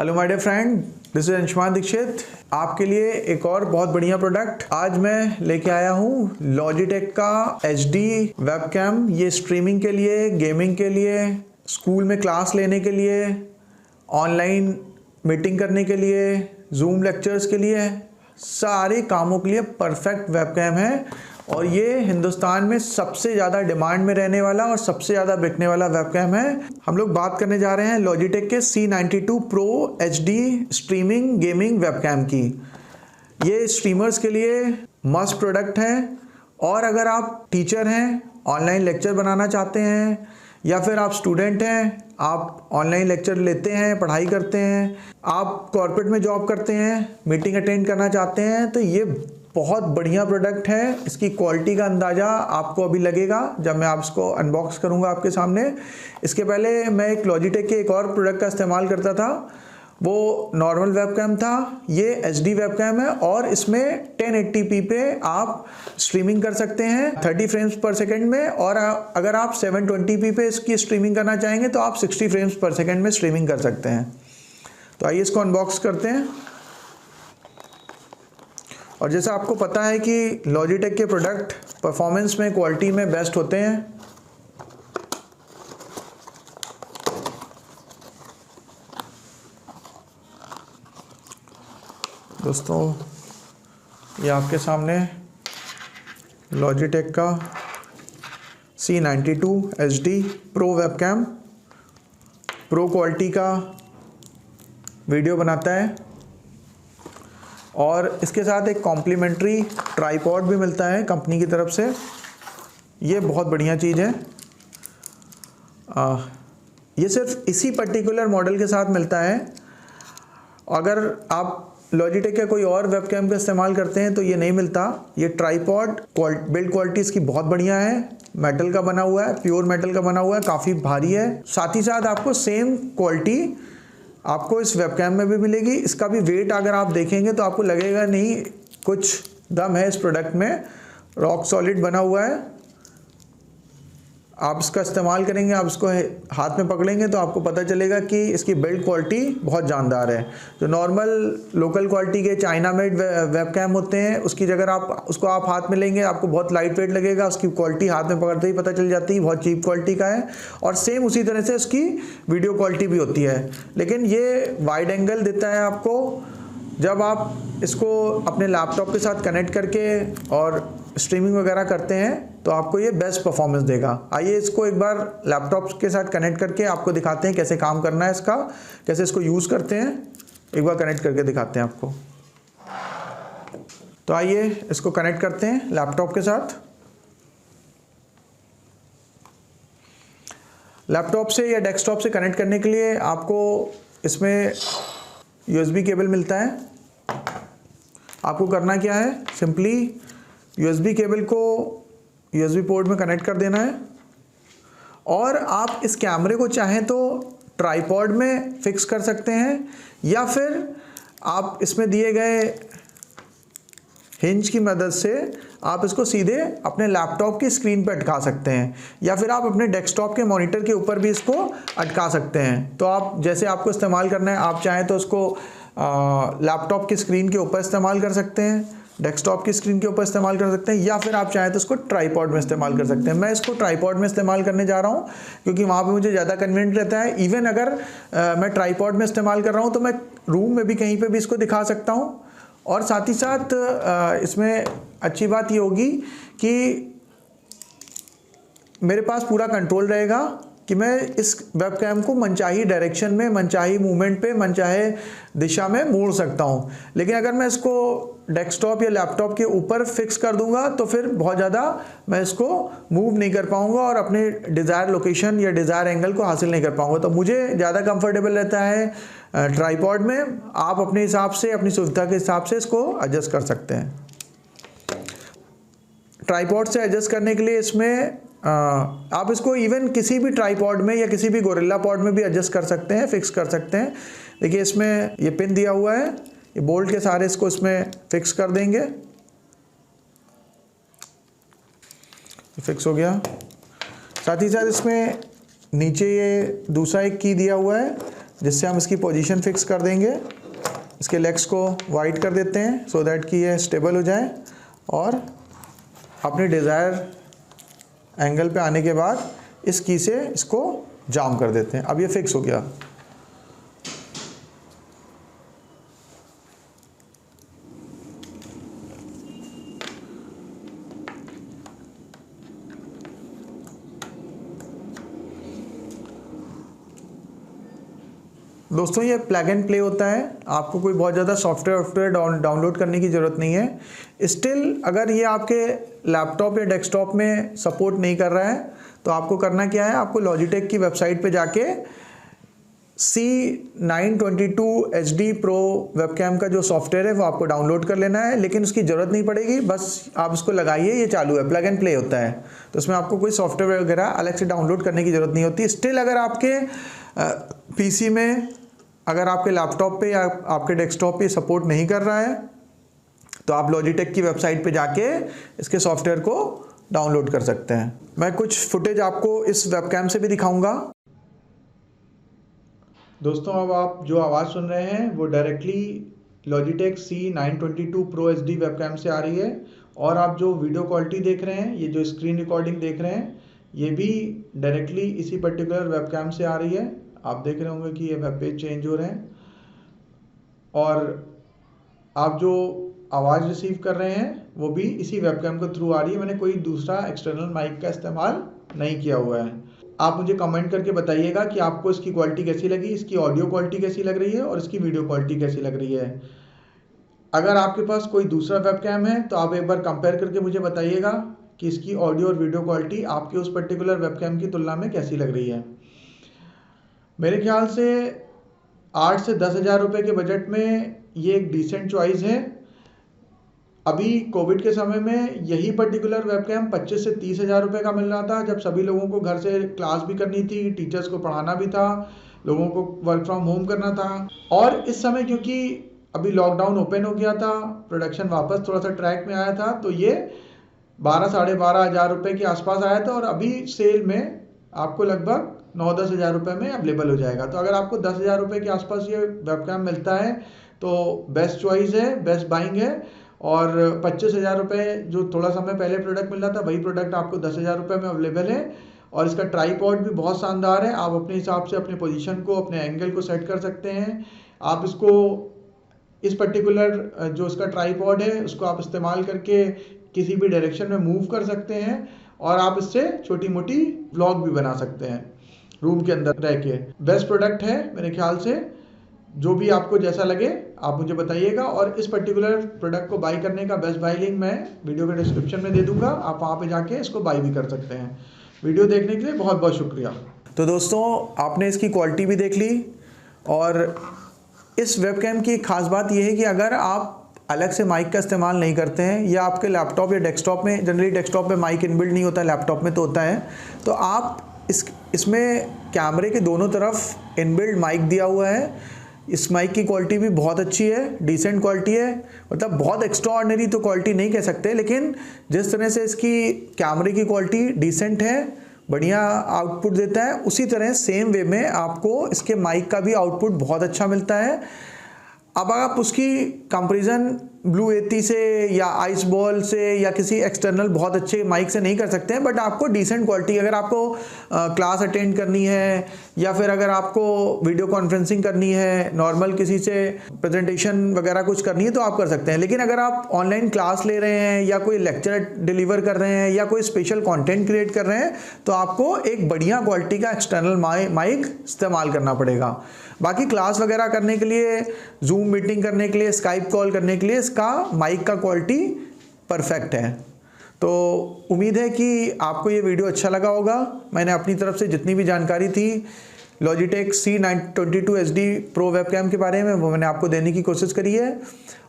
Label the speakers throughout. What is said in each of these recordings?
Speaker 1: Hello my dear friend, this is Anshuman Dixit. आपके लिए एक और बहुत बढ़िया प्रोडक्ट आज मैं लेके आया हूँ। लॉजिटेक का HD वेबकैम। ये स्ट्रीमिंग के लिए, गेमिंग के लिए, स्कूल में क्लास लेने के लिए, ऑनलाइन मीटिंग करने के लिए, जूम लेक्चर्स के लिए, सारे कामों के लिए परफेक्ट वेबकैम है। और ये हिंदुस्तान में सबसे ज़्यादा डिमांड में रहने वाला और सबसे ज़्यादा बिकने वाला वेबकैम है। हम लोग बात करने जा रहे हैं लॉजिटेक के C92 Pro HD streaming gaming webcam की। ये स्ट्रीमर्स के लिए मस्ट प्रोडक्ट है। और अगर आप टीचर हैं, ऑनलाइन लेक्चर बनाना चाहते हैं, या फिर आप स्टूडेंट हैं, आप ऑनलाइन लेक्चर लेते हैं, पढ़ाई करते हैं, आप कॉर्पोरेट में जॉब करते हैं, मीटिंग अटेंड करना चाहते हैं, तो ये बहुत बढ़िया प्रोडक्ट है। इसकी क्वालिटी का अंदाज़ा आपको अभी लगेगा जब मैं आप इसको अनबॉक्स करूंगा आपके सामने। इसके पहले मैं एक लॉजिटेक के एक और प्रोडक्ट का इस्तेमाल करता था, वो नॉर्मल वेबकैम था। ये HD वेबकैम है और इसमें 1080p पे आप स्ट्रीमिंग कर सकते हैं 30 फ्रेम्स पर सेकेंड में। और अगर आप 720p पे इसकी स्ट्रीमिंग करना चाहेंगे तो आप 60 फ्रेम्स पर सेकेंड में स्ट्रीमिंग कर सकते हैं। तो आइए इसको अनबॉक्स करते हैं। और जैसा आपको पता है कि लॉजिटेक के प्रोडक्ट परफॉर्मेंस में, क्वालिटी में बेस्ट होते हैं। दोस्तों, ये आपके सामने लॉजिटेक का C92 HD Pro webcam pro quality का वीडियो बनाता है। और इसके साथ एक कॉम्प्लीमेंट्री ट्राइपॉड भी मिलता है कंपनी की तरफ से। ये बहुत बढ़िया चीज़ है। ये सिर्फ इसी पर्टिकुलर मॉडल के साथ मिलता है। अगर आप लॉजिटेक का कोई और वेबकैम का इस्तेमाल करते हैं तो ये नहीं मिलता। ये ट्राइपॉड बिल्ड क्वालिटी इसकी बहुत बढ़िया है। मेटल का बना हुआ है, प्योर मेटल का बना हुआ है, काफ़ी भारी है। साथ ही साथ आपको सेम क्वालिटी आपको इस वेबकैम में भी मिलेगी। इसका भी वेट अगर आप देखेंगे तो आपको लगेगा नहीं कुछ दम है इस प्रोडक्ट में। रॉक सॉलिड बना हुआ है। आप इसका इस्तेमाल करेंगे, आप इसको हाथ में पकड़ेंगे तो आपको पता चलेगा कि इसकी बिल्ड क्वालिटी बहुत जानदार है। जो नॉर्मल लोकल क्वालिटी के चाइना मेड वेबकैम होते हैं उसकी जगह आप हाथ में लेंगे, आपको बहुत लाइट वेट लगेगा। उसकी क्वालिटी हाथ में पकड़ते ही पता चल जाती है, बहुत चीप क्वालिटी का है। और सेम उसी तरह से उसकी वीडियो क्वालिटी भी होती है। लेकिन ये वाइड एंगल देता है आपको। जब आप इसको अपने लैपटॉप के साथ कनेक्ट करके और स्ट्रीमिंग वगैरह करते हैं तो आपको ये बेस्ट परफॉर्मेंस देगा। आइए इसको एक बार लैपटॉप के साथ कनेक्ट करके आपको दिखाते हैं कैसे काम करना है इसका, कैसे इसको यूज़ करते हैं। एक बार कनेक्ट करके दिखाते हैं आपको। तो आइए इसको कनेक्ट करते हैं लैपटॉप के साथ। लैपटॉप से या डेस्कटॉप से कनेक्ट करने के लिए आपको इसमें USB केबल मिलता है। आपको करना क्या है, सिंपली USB केबल को USB पोर्ट में कनेक्ट कर देना है। और आप इस कैमरे को चाहें तो ट्राइपॉड में फिक्स कर सकते हैं, या फिर आप इसमें दिए गए हिंज की मदद से आप इसको सीधे अपने लैपटॉप की स्क्रीन पर अटका सकते हैं, या फिर आप अपने डेस्कटॉप के मॉनिटर के ऊपर भी इसको अटका सकते हैं। तो आप जैसे आपको इस्तेमाल करना है, आप चाहें तो इसको लैपटॉप की स्क्रीन के ऊपर इस्तेमाल कर सकते हैं, डेस्कटॉप की स्क्रीन के ऊपर इस्तेमाल कर सकते हैं, या फिर आप चाहें तो इसको ट्राइपॉड में इस्तेमाल कर सकते हैं। मैं इसको ट्राइपॉड में इस्तेमाल करने जा रहा हूं क्योंकि वहाँ पे मुझे ज़्यादा कन्वीनियंट रहता है। इवन अगर मैं ट्राइपॉड में इस्तेमाल कर रहा हूँ तो मैं रूम में भी कहीं पे भी इसको दिखा सकता हूँ। और साथ ही साथ इसमें अच्छी बात ये होगी कि मेरे पास पूरा कंट्रोल रहेगा कि मैं इस वेबकैम को मनचाही डायरेक्शन में, मनचाही मूवमेंट पे, मनचाहे दिशा में मोड़ सकता हूँ। लेकिन अगर मैं इसको डेस्कटॉप या लैपटॉप के ऊपर फिक्स कर दूंगा तो फिर बहुत ज़्यादा मैं इसको मूव नहीं कर पाऊंगा और अपने डिज़ायर लोकेशन या डिज़ायर एंगल को हासिल नहीं कर पाऊंगा। तो मुझे ज़्यादा कंफर्टेबल रहता है ट्राइपॉड में। आप अपने हिसाब से, अपनी सुविधा के हिसाब से इसको एडजस्ट कर सकते हैं। ट्राइपॉड से एडजस्ट करने के लिए इसमें आप इसको इवन किसी भी ट्राइपॉड में या किसी भी गोरिल्ला पॉड में भी एडजस्ट कर सकते हैं, फिक्स कर सकते हैं। देखिए इसमें ये पिन दिया हुआ है, ये बोल्ट के सारे इसको इसमें फिक्स कर देंगे। फिक्स हो गया। साथ ही साथ इसमें नीचे ये दूसरा एक की दिया हुआ है जिससे हम इसकी पोजीशन फिक्स कर देंगे। इसके लेग्स को वाइड कर देते हैं सो दैट कि ये स्टेबल हो जाए और अपने डिज़ायर एंगल पे आने के बाद इस की से इसको जाम कर देते हैं। अब ये फिक्स हो गया। दोस्तों ये प्लग एंड प्ले होता है, आपको कोई बहुत ज़्यादा सॉफ्टवेयर डाउनलोड करने की ज़रूरत नहीं है। स्टिल अगर ये आपके लैपटॉप या डेस्कटॉप में सपोर्ट नहीं कर रहा है तो आपको करना क्या है, आपको लॉजिटेक की वेबसाइट पे जाके C922 HD Pro वेबकैम का जो सॉफ्टवेयर है वो आपको डाउनलोड कर लेना है, लेकिन उसकी ज़रूरत नहीं पड़ेगी, बस आप इसको लगाइए, ये चालू है, प्लग एंड प्ले होता है। तो उसमें आपको कोई सॉफ्टवेयर वगैरह अलग से डाउनलोड करने की ज़रूरत नहीं होती। स्टिल अगर आपके PC में, अगर आपके लैपटॉप पे या आपके डेस्कटॉप पे सपोर्ट नहीं कर रहा है तो आप लॉजिटेक की वेबसाइट पे जाके इसके सॉफ्टवेयर को डाउनलोड कर सकते हैं। मैं कुछ फुटेज आपको इस वेबकैम से भी दिखाऊंगा। दोस्तों अब आप जो आवाज़ सुन रहे हैं वो directly Logitech C922 Pro HD webcam से आ रही है, और आप जो वीडियो क्वालिटी देख रहे हैं, ये जो स्क्रीन रिकॉर्डिंग देख रहे हैं, ये भी डायरेक्टली इसी पर्टिकुलर वेबकैम से आ रही है। आप देख रहे होंगे कि ये वेब पेज चेंज हो रहे हैं, और आप जो आवाज़ रिसीव कर रहे हैं वो भी इसी वेबकैम के थ्रू आ रही है। मैंने कोई दूसरा एक्सटर्नल माइक का इस्तेमाल नहीं किया हुआ है। आप मुझे कमेंट करके बताइएगा कि आपको इसकी क्वालिटी कैसी लगी, इसकी ऑडियो क्वालिटी कैसी लग रही है और इसकी वीडियो क्वालिटी कैसी लग रही है। अगर आपके पास कोई दूसरा वेबकैम है तो आप एक बार कंपेयर करके मुझे बताइएगा कि इसकी ऑडियो और वीडियो क्वालिटी आपके उस पर्टिकुलर वेबकैम की तुलना में कैसी लग रही है। मेरे ख्याल से 8 से 10 हज़ार रुपये के बजट में ये एक डिसेंट चॉइस है। अभी कोविड के समय में यही पर्टिकुलर वेबकैम 25 से 30 हज़ार रुपये का मिल रहा था, जब सभी लोगों को घर से क्लास भी करनी थी, टीचर्स को पढ़ाना भी था, लोगों को वर्क फ्रॉम होम करना था। और इस समय क्योंकि अभी लॉकडाउन ओपन हो गया था, प्रोडक्शन वापस थोड़ा सा ट्रैक में आया था, तो ये 12 साढ़े 12 हज़ार रुपये के आसपास आया था, और अभी सेल में आपको लगभग 9-10 हज़ार रुपये में अवेलेबल हो जाएगा। तो अगर आपको 10 हज़ार रुपये के आसपास ये वेबकैम मिलता है तो बेस्ट चॉइस है, बेस्ट बाइंग है। और 25 हज़ार रुपये जो थोड़ा समय पहले प्रोडक्ट मिल रहा था, वही प्रोडक्ट आपको 10 हज़ार रुपये में अवेलेबल है। और इसका ट्राईपॉड भी बहुत शानदार है, आप अपने हिसाब से अपने पोजीशन को, अपने एंगल को सेट कर सकते हैं। आप इसको इस पर्टिकुलर जो इसका ट्राईपॉड है उसको आप इस्तेमाल करके किसी भी डायरेक्शन में मूव कर सकते हैं, और आप इससे छोटी मोटी व्लॉग भी बना सकते हैं रूम के अंदर रह के। बेस्ट प्रोडक्ट है मेरे ख्याल से। जो भी आपको जैसा लगे आप मुझे बताइएगा, और इस पर्टिकुलर प्रोडक्ट को बाई करने का बेस्ट बाई लिंक मैं वीडियो के डिस्क्रिप्शन में दे दूंगा, आप वहाँ पे जाके इसको बाई भी कर सकते हैं। वीडियो देखने के लिए बहुत बहुत शुक्रिया। तो दोस्तों आपने इसकी क्वालिटी भी देख ली, और इस वेबकैम की खास बात यह है कि अगर आप अलग से माइक का इस्तेमाल नहीं करते हैं, या आपके लैपटॉप या डेस्कटॉप में, जनरली डेस्कटॉप में माइक इनबिल्ट नहीं होता, लैपटॉप में तो होता है, तो आप इसमें कैमरे के दोनों तरफ इनबिल्ट माइक दिया हुआ है। इस माइक की क्वालिटी भी बहुत अच्छी है, डिसेंट क्वालिटी है, मतलब बहुत एक्स्ट्रा ऑर्डिनरी तो क्वालिटी नहीं कह सकते, लेकिन जिस तरह से इसकी कैमरे की क्वालिटी डिसेंट है, बढ़िया आउटपुट देता है, उसी तरह सेम वे में आपको इसके माइक का भी आउटपुट बहुत अच्छा मिलता है। अब आप उसकी कंपैरिजन ब्लू 80 से या आइस बॉल से या किसी एक्सटर्नल बहुत अच्छे माइक से नहीं कर सकते हैं, बट आपको डिसेंट क्वालिटी, अगर आपको क्लास अटेंड करनी है या फिर अगर आपको वीडियो कॉन्फ्रेंसिंग करनी है, नॉर्मल किसी से प्रेजेंटेशन वगैरह कुछ करनी है तो आप कर सकते हैं। लेकिन अगर आप ऑनलाइन क्लास ले रहे हैं या कोई लेक्चर डिलीवर कर रहे हैं या कोई स्पेशल कॉन्टेंट क्रिएट कर रहे हैं तो आपको एक बढ़िया क्वालिटी का एक्सटर्नल माइक इस्तेमाल करना पड़ेगा। बाकी क्लास वगैरह करने के लिए, जूम मीटिंग करने के लिए, स्काइप कॉल करने के लिए इसका माइक का क्वालिटी परफेक्ट है। तो उम्मीद है कि आपको ये वीडियो अच्छा लगा होगा। मैंने अपनी तरफ से जितनी भी जानकारी थी Logitech C922 HD Pro webcam के बारे में वो मैंने आपको देने की कोशिश करी है,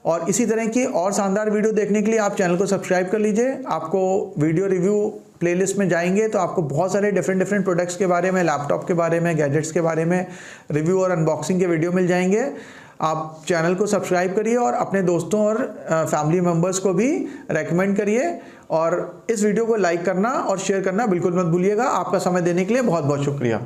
Speaker 1: और इसी तरह की और शानदार वीडियो देखने के लिए आप चैनल को सब्सक्राइब कर लीजिए। आपको वीडियो रिव्यू प्लेलिस्ट में जाएंगे तो आपको बहुत सारे डिफरेंट प्रोडक्ट्स के बारे में, लैपटॉप के बारे में, गैजेट्स के बारे में रिव्यू और अनबॉक्सिंग के वीडियो मिल जाएंगे। आप चैनल को सब्सक्राइब करिए और अपने दोस्तों और फैमिली मेम्बर्स को भी रेकमेंड करिए, और इस वीडियो को लाइक करना और शेयर करना बिल्कुल मत भूलिएगा। आपका समय देने के लिए बहुत बहुत शुक्रिया।